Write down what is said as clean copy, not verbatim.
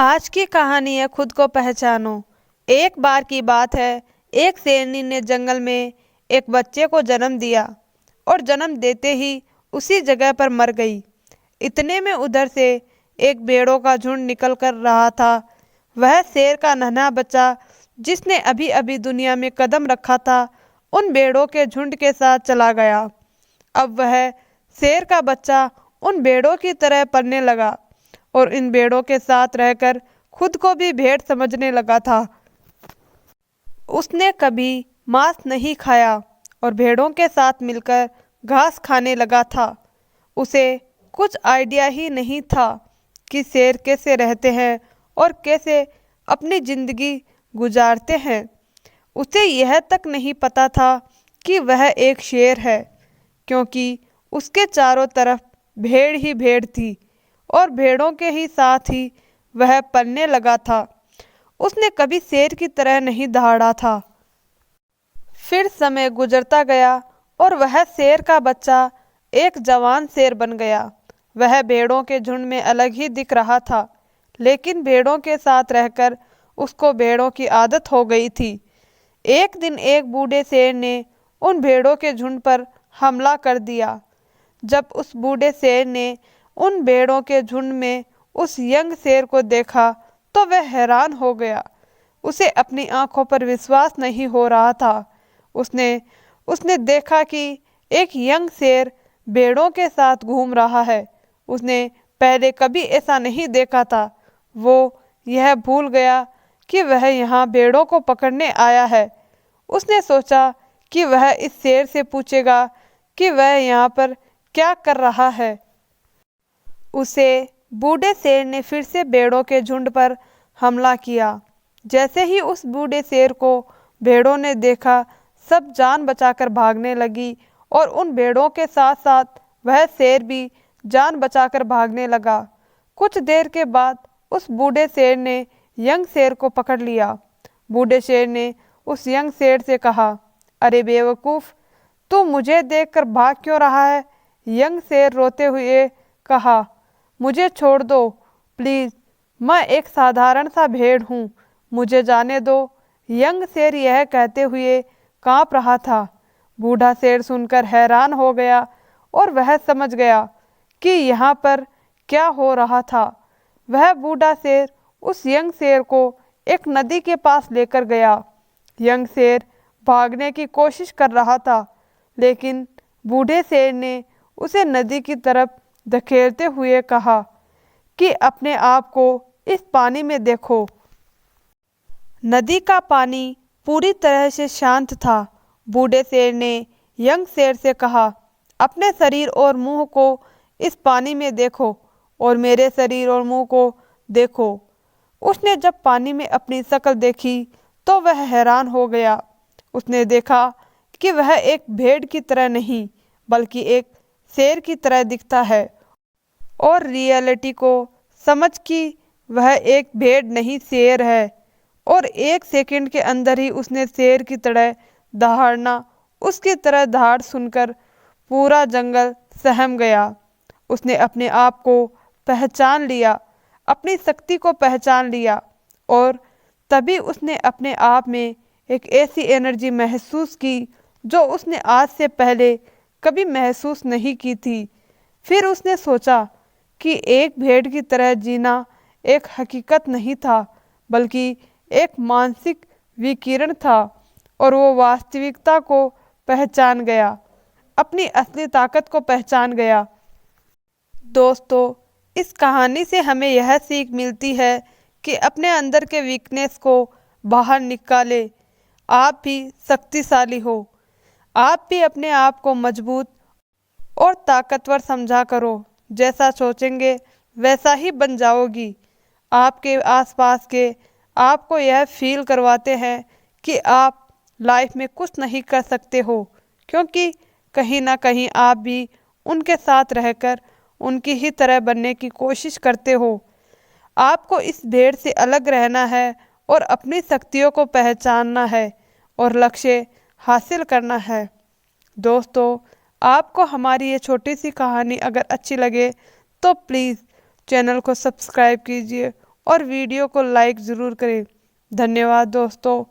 आज की कहानी है खुद को पहचानो। एक बार की बात है, एक शेरनी ने जंगल में एक बच्चे को जन्म दिया और जन्म देते ही उसी जगह पर मर गई। इतने में उधर से एक भेड़ों का झुंड निकल कर रहा था। वह शेर का नन्हा बच्चा, जिसने अभी अभी दुनिया में कदम रखा था, उन भेड़ों के झुंड के साथ चला गया। अब वह शेर का बच्चा उन भेड़ों की तरह पलने लगा और इन भेड़ों के साथ रहकर खुद को भी भेड़ समझने लगा था। उसने कभी मांस नहीं खाया और भेड़ों के साथ मिलकर घास खाने लगा था। उसे कुछ आइडिया ही नहीं था कि शेर कैसे रहते हैं और कैसे अपनी जिंदगी गुजारते हैं। उसे यह तक नहीं पता था कि वह एक शेर है, क्योंकि उसके चारों तरफ भेड़ ही भेड़ थी और भेड़ों के ही साथ ही वह पलने लगा था। उसने कभी शेर की तरह नहीं दहाड़ा था। फिर समय गुजरता गया और वह शेर का बच्चा एक जवान शेर बन गया। वह भेड़ों के झुंड में अलग ही दिख रहा था, लेकिन भेड़ों के साथ रहकर उसको भेड़ों की आदत हो गई थी। एक दिन एक बूढ़े शेर ने उन भेड़ों के झुंड पर हमला कर दिया। जब उस बूढ़े शेर ने उन भेड़ों के झुंड में उस यंग शेर को देखा तो वह हैरान हो गया। उसे अपनी आंखों पर विश्वास नहीं हो रहा था। उसने उसने देखा कि एक यंग शेर भेड़ों के साथ घूम रहा है। उसने पहले कभी ऐसा नहीं देखा था। वो यह भूल गया कि वह यहाँ भेड़ों को पकड़ने आया है। उसने सोचा कि वह इस शेर से पूछेगा कि वह यहाँ पर क्या कर रहा है। उसे बूढ़े शेर ने फिर से भेड़ों के झुंड पर हमला किया। जैसे ही उस बूढ़े शेर को भेड़ों ने देखा, सब जान बचाकर भागने लगी और उन भेड़ों के साथ साथ वह शेर भी जान बचाकर भागने लगा। कुछ देर के बाद उस बूढ़े शेर ने यंग शेर को पकड़ लिया। बूढ़े शेर ने उस यंग शेर से कहा, अरे बेवकूफ़, तू मुझे देखकर भाग क्यों रहा है? यंग शेर रोते हुए कहा, मुझे छोड़ दो प्लीज़, मैं एक साधारण सा भेड़ हूँ, मुझे जाने दो। यंग शेर यह कहते हुए कांप रहा था। बूढ़ा शेर सुनकर हैरान हो गया और वह समझ गया कि यहाँ पर क्या हो रहा था। वह बूढ़ा शेर उस यंग शेर को एक नदी के पास लेकर गया। यंग शेर भागने की कोशिश कर रहा था, लेकिन बूढ़े शेर ने उसे नदी की तरफ धकेलते हुए कहा कि अपने आप को इस पानी में देखो। नदी का पानी पूरी तरह से शांत था। बूढ़े शेर ने यंग शेर से कहा, अपने शरीर और मुंह को इस पानी में देखो और मेरे शरीर और मुंह को देखो। उसने जब पानी में अपनी शक्ल देखी तो वह हैरान हो गया। उसने देखा कि वह एक भेड़ की तरह नहीं, बल्कि एक शेर की तरह दिखता है और रियलिटी को समझ कि वह एक भेड़ नहीं शेर है। और एक सेकंड के अंदर ही उसने शेर की तरह दहाड़ना, उसकी तरह दहाड़ सुनकर पूरा जंगल सहम गया। उसने अपने आप को पहचान लिया, अपनी शक्ति को पहचान लिया और तभी उसने अपने आप में एक ऐसी एनर्जी महसूस की जो उसने आज से पहले कभी महसूस नहीं की थी। फिर उसने सोचा कि एक भेड़ की तरह जीना एक हकीकत नहीं था, बल्कि एक मानसिक विकिरण था और वो वास्तविकता को पहचान गया, अपनी असली ताकत को पहचान गया। दोस्तों, इस कहानी से हमें यह सीख मिलती है कि अपने अंदर के वीकनेस को बाहर निकालें। आप भी शक्तिशाली हो। आप भी अपने आप को मजबूत और ताकतवर समझा करो। जैसा सोचेंगे वैसा ही बन जाओगी। आपके आसपास के आपको यह फील करवाते हैं कि आप लाइफ में कुछ नहीं कर सकते हो, क्योंकि कहीं ना कहीं आप भी उनके साथ रहकर उनकी ही तरह बनने की कोशिश करते हो। आपको इस भेड़ से अलग रहना है और अपनी शक्तियों को पहचानना है और लक्ष्य हासिल करना है। दोस्तों, आपको हमारी ये छोटी सी कहानी अगर अच्छी लगे तो प्लीज़ चैनल को सब्सक्राइब कीजिए और वीडियो को लाइक ज़रूर करें। धन्यवाद दोस्तों।